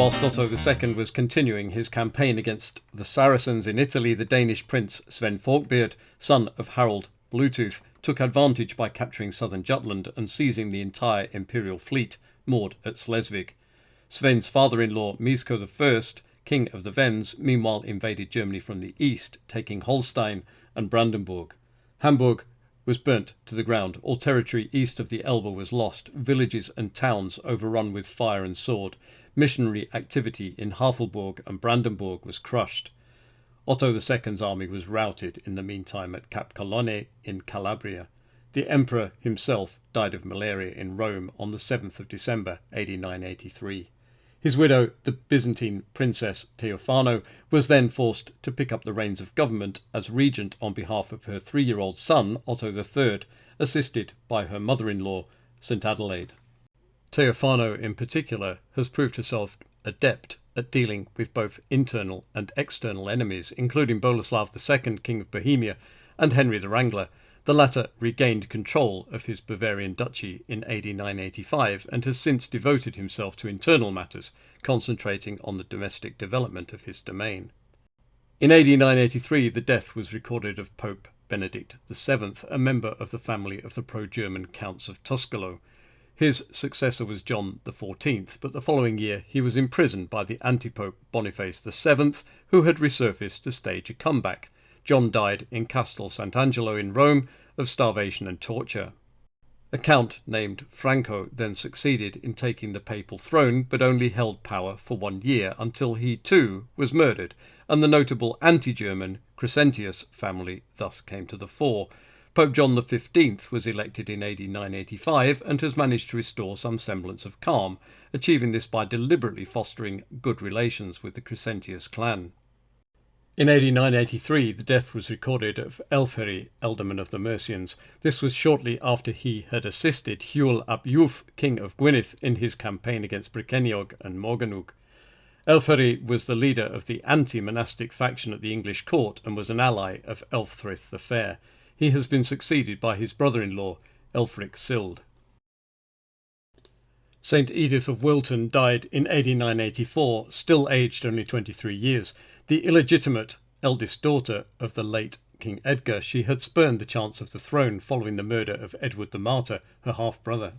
Whilst Otto II was continuing his campaign against the Saracens in Italy, the Danish prince Svein Forkbeard, son of Harald Bluetooth, took advantage by capturing southern Jutland and seizing the entire imperial fleet moored at Slesvig. Svein's father-in-law Misko I, king of the Wends, meanwhile invaded Germany from the east, taking Holstein and Brandenburg. Hamburg was burnt to the ground. All territory east of the Elbe was lost, villages and towns overrun with fire and sword. Missionary activity in Havelburg and Brandenburg was crushed. Otto II's army was routed in the meantime at Cap Colonne in Calabria. The emperor himself died of malaria in Rome on the 7th of December, AD983. His widow, the Byzantine princess Theophano, was then forced to pick up the reins of government as regent on behalf of her 3-year-old son, Otto III, assisted by her mother-in-law, St. Adelaide. Theophano, in particular, has proved herself adept at dealing with both internal and external enemies, including Boleslav II, King of Bohemia, and Henry the Wrangler. The latter regained control of his Bavarian duchy in AD 985 and has since devoted himself to internal matters, concentrating on the domestic development of his domain. In AD 983, the death was recorded of Pope Benedict VII, a member of the family of the pro-German Counts of Tuscolo. His successor was John XIV, but the following year he was imprisoned by the anti-pope Boniface VII, who had resurfaced to stage a comeback. John died in Castel Sant'Angelo in Rome of starvation and torture. A count named Franco then succeeded in taking the papal throne, but only held power for 1 year until he too was murdered, and the notable anti-German Crescentius family thus came to the fore. Pope John XV was elected in AD 985 and has managed to restore some semblance of calm, achieving this by deliberately fostering good relations with the Crescentius clan. In AD 983, the death was recorded of Aelfhere, ealdorman of the Mercians. This was shortly after he had assisted Hywel ap Hugh, king of Gwynedd, in his campaign against Brycheiniog and Morgannwg. Aelfhere was the leader of the anti-monastic faction at the English court and was an ally of Elfrith the Fair. He has been succeeded by his brother-in-law, Elfric Sild. St. Edith of Wilton died in AD 984, still aged only 23 years. The illegitimate eldest daughter of the late King Edgar, she had spurned the chance of the throne following the murder of Edward the Martyr, her half-brother.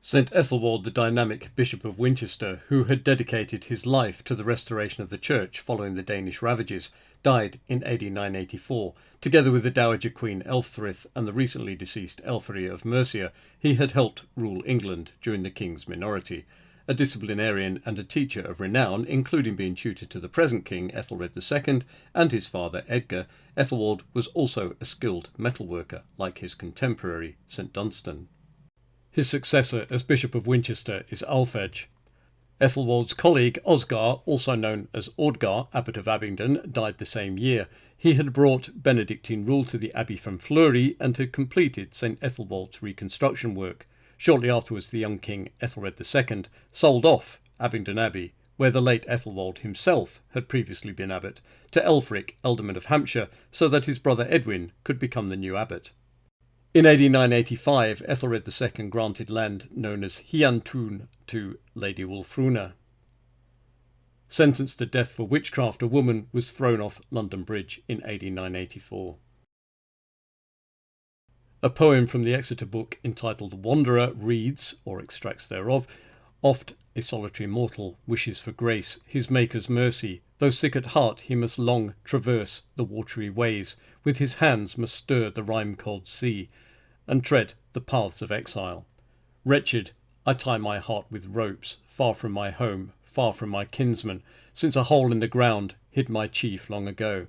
St. Ethelwald, the dynamic Bishop of Winchester, who had dedicated his life to the restoration of the church following the Danish ravages, died in AD 984. Together with the Dowager Queen Elfrith and the recently deceased Aelfhere of Mercia, he had helped rule England during the king's minority. A disciplinarian and a teacher of renown, including being tutor to the present king Aethelred II and his father Edgar, Ethelwald was also a skilled metalworker, like his contemporary St. Dunstan. His successor as Bishop of Winchester is Alphege. Ethelwald's colleague Osgar, also known as Ordgar, Abbot of Abingdon, died the same year. He had brought Benedictine rule to the abbey from Fleury and had completed St. Ethelwald's reconstruction work. Shortly afterwards, the young king Aethelred II sold off Abingdon Abbey, where the late Ethelwald himself had previously been abbot, to Elfric, ealdorman of Hampshire, so that his brother Edwin could become the new abbot. In AD 985, Aethelred II granted land known as Hiantun to Lady Wulfruna. Sentenced to death for witchcraft, a woman was thrown off London Bridge in AD 984. A poem from the Exeter book entitled Wanderer reads, or extracts thereof, "Oft a solitary mortal wishes for grace, his Maker's mercy. Though sick at heart, he must long traverse the watery ways, with his hands must stir the rime-cold sea, and tread the paths of exile. Wretched, I tie my heart with ropes, far from my home, far from my kinsmen, since a hole in the ground hid my chief long ago.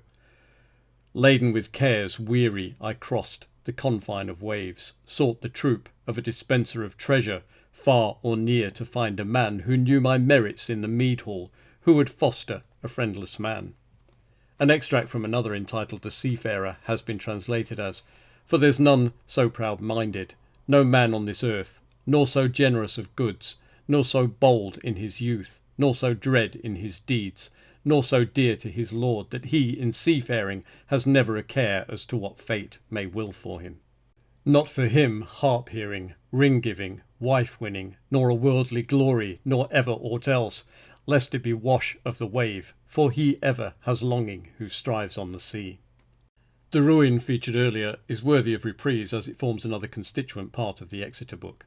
Laden with cares, weary, I crossed the confine of waves, sought the troop of a dispenser of treasure, far or near, to find a man who knew my merits in the mead hall, who would foster a friendless man." An extract from another entitled The Seafarer has been translated as, "For there's none so proud-minded, no man on this earth, nor so generous of goods, nor so bold in his youth, nor so dread in his deeds, nor so dear to his lord, that he in seafaring has never a care as to what fate may will for him. Not for him harp-hearing, ring-giving, wife-winning, nor a worldly glory, nor ever aught else. lest it be wash of the wave, for he ever has longing who strives on the sea. The ruin featured earlier is worthy of reprise as it forms another constituent part of the Exeter book.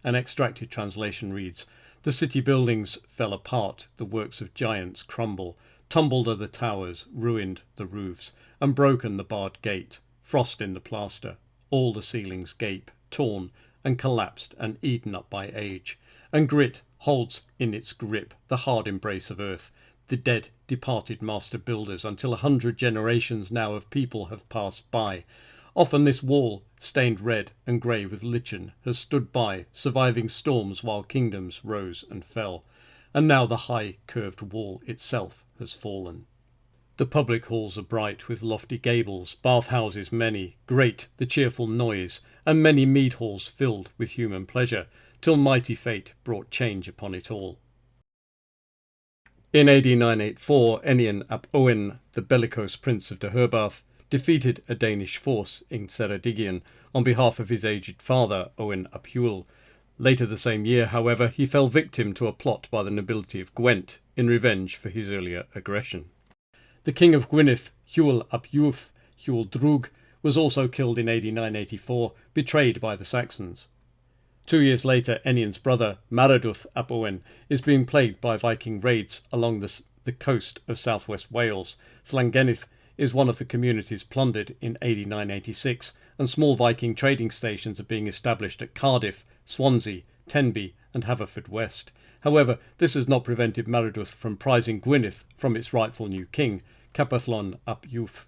An extracted translation reads, "The city buildings fell apart, the works of giants crumble, tumbled are the towers, ruined the roofs, and broken the barred gate, frost in the plaster, all the ceilings gape, torn and collapsed and eaten up by age, and grit holds in its grip the hard embrace of earth, the dead departed master builders, until 100 generations now of people have passed by. Often this wall, stained red and grey with lichen, has stood by, surviving storms while kingdoms rose and fell, and now the high curved wall itself has fallen. The public halls are bright with lofty gables, bath-houses many, great the cheerful noise, and many mead halls filled with human pleasure, till mighty fate brought change upon it all." In AD 984, Enion ap Owen, the bellicose prince of Deheubarth, defeated a Danish force in Ceredigion on behalf of his aged father, Owen ap Hywel. Later the same year, however, he fell victim to a plot by the nobility of Gwent in revenge for his earlier aggression. The king of Gwynedd, Hywel ap Iwlf, Hywel Drug, was also killed in AD 984, betrayed by the Saxons. 2 years later, Enion's brother, Maredudd ap Owen, is being plagued by Viking raids along the coast of southwest Wales. Llangenith is one of the communities plundered in AD 986, and small Viking trading stations are being established at Cardiff, Swansea, Tenby and Haverfordwest. However, this has not prevented Maredudd from prizing Gwynedd from its rightful new king, Capathlon ap Iwlf.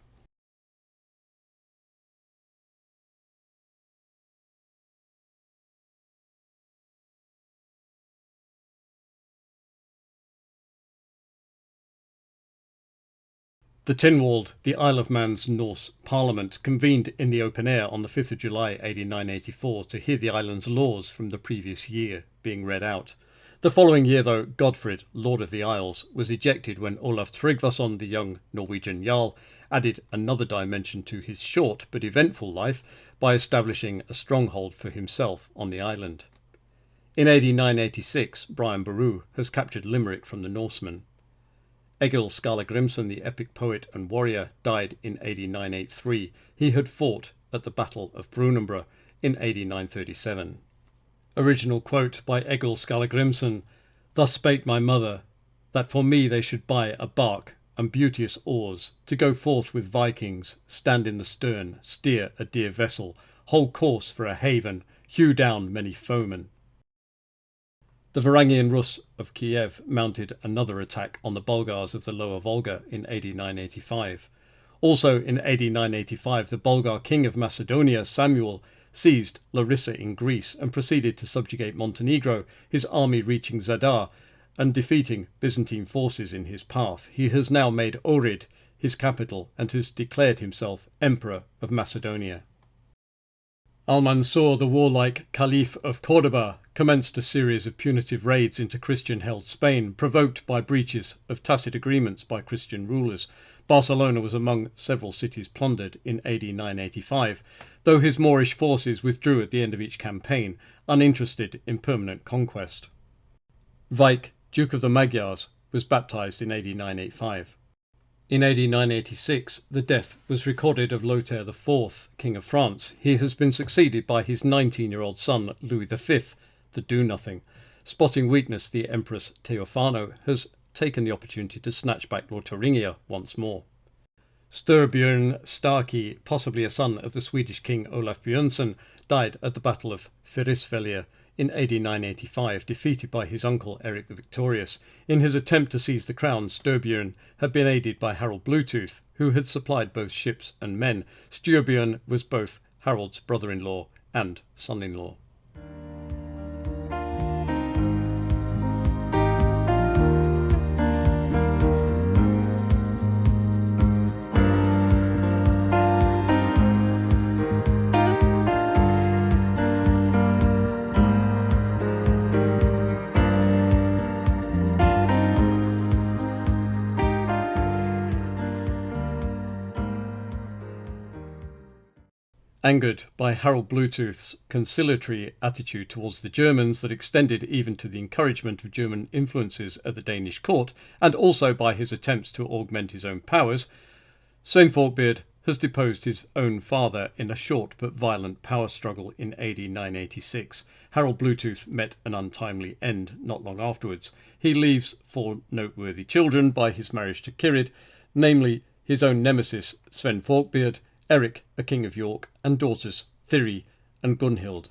The Tynwald, the Isle of Man's Norse Parliament, convened in the open air on the 5th of July 984 to hear the island's laws from the previous year being read out. The following year, though, Godfred, Lord of the Isles, was ejected when Olaf Tryggvason, the young Norwegian Jarl, added another dimension to his short but eventful life by establishing a stronghold for himself on the island. In AD 986, Brian Boru has captured Limerick from the Norsemen. Egil Skallagrimsson, the epic poet and warrior, died in AD 983. He had fought at the Battle of Brunanburh in AD 937. Original quote by Egil Skallagrimsson: "Thus spake my mother, that for me they should buy a bark and beauteous oars, to go forth with Vikings, stand in the stern, steer a dear vessel, hold course for a haven, hew down many foemen." The Varangian Rus of Kiev mounted another attack on the Bulgars of the Lower Volga in AD 985. Also in AD 985, the Bulgar king of Macedonia, Samuel, seized Larissa in Greece and proceeded to subjugate Montenegro, his army reaching Zadar and defeating Byzantine forces in his path. He has now made Ohrid his capital and has declared himself Emperor of Macedonia. Al-Mansur, the warlike Caliph of Cordoba, commenced a series of punitive raids into Christian-held Spain, provoked by breaches of tacit agreements by Christian rulers. Barcelona was among several cities plundered in AD 985, though his Moorish forces withdrew at the end of each campaign, uninterested in permanent conquest. Vaik, Duke of the Magyars, was baptised in AD 985. In AD 986, the death was recorded of Lothair IV, King of France. He has been succeeded by his 19-year-old son, Louis V, the Do-Nothing. Spotting weakness, the Empress Theophano has taken the opportunity to snatch back Lotharingia once more. Styrbjörn Starkey, possibly a son of the Swedish king Olaf Björnsson, died at the Battle of Fyrisvellir in AD 985, defeated by his uncle Eric the Victorious. In his attempt to seize the crown, Styrbjörn had been aided by Harold Bluetooth, who had supplied both ships and men. Styrbjörn was both Harold's brother-in-law and son-in-law. Angered by Harold Bluetooth's conciliatory attitude towards the Germans that extended even to the encouragement of German influences at the Danish court, and also by his attempts to augment his own powers, Svein Forkbeard has deposed his own father in a short but violent power struggle in AD 986. Harold Bluetooth met an untimely end not long afterwards. He leaves 4 noteworthy children by his marriage to Kirid, namely his own nemesis Svein Forkbeard, Eric, a king of York, and daughters Thiri and Gunhild.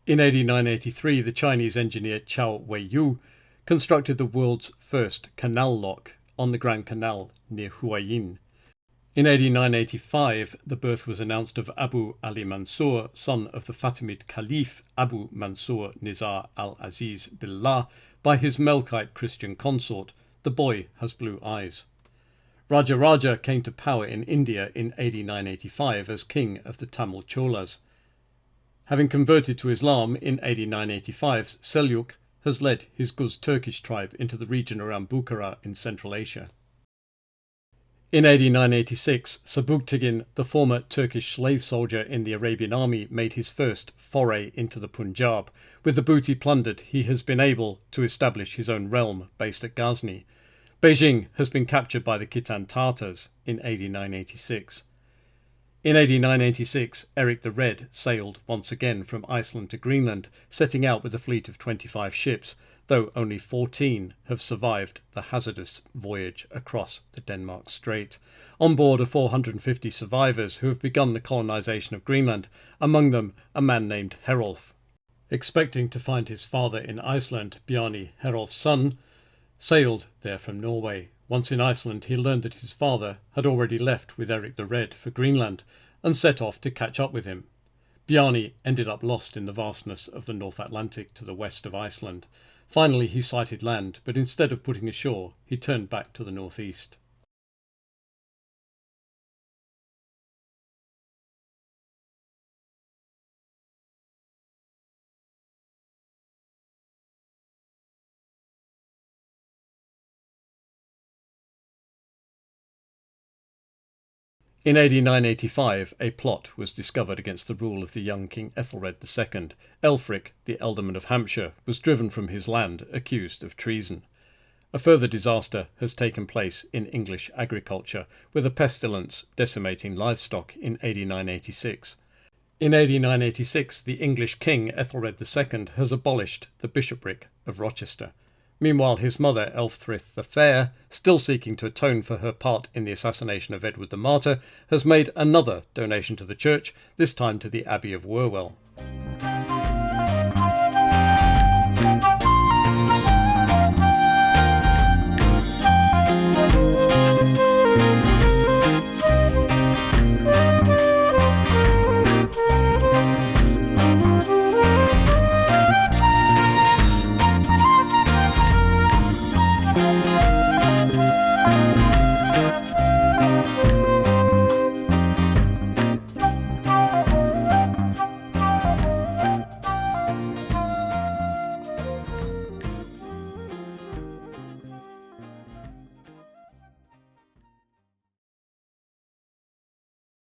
In AD 983, the Chinese engineer Chao Weiyu constructed the world's first canal lock on the Grand Canal near Huayin. In AD 985, the birth was announced of Abu Ali Mansur, son of the Fatimid Caliph Abu Mansur Nizar al-Aziz Billah, by his Melkite Christian consort. The boy has blue eyes. Raja came to power in India in AD 985 as king of the Tamil Cholas. Having converted to Islam in AD 985, Seljuk has led his Guz Turkish tribe into the region around Bukhara in Central Asia. In AD 986, Sabuktigin, the former Turkish slave soldier in the Arabian army, made his first foray into the Punjab. With the booty plundered, he has been able to establish his own realm based at Ghazni. Beijing has been captured by the Khitan Tartars in AD 986. In AD 986, Eric the Red sailed once again from Iceland to Greenland, setting out with a fleet of 25 ships, though only 14 have survived the hazardous voyage across the Denmark Strait. On board are 450 survivors who have begun the colonisation of Greenland, among them a man named Herolf. Expecting to find his father in Iceland, Bjarni, Herolf's son, sailed there from Norway. Once in Iceland, he learned that his father had already left with Eric the Red for Greenland and set off to catch up with him. Bjarni ended up lost in the vastness of the North Atlantic to the west of Iceland. Finally, he sighted land, but instead of putting ashore, he turned back to the northeast. In AD 985, a plot was discovered against the rule of the young King Aethelred II. Elfric, the Ealdorman of Hampshire, was driven from his land, accused of treason. A further disaster has taken place in English agriculture, with a pestilence decimating livestock in AD 986. In AD 986, the English king Aethelred II has abolished the bishopric of Rochester. Meanwhile, his mother, Elfrith the Fair, still seeking to atone for her part in the assassination of Edward the Martyr, has made another donation to the church, this time to the Abbey of Wherwell.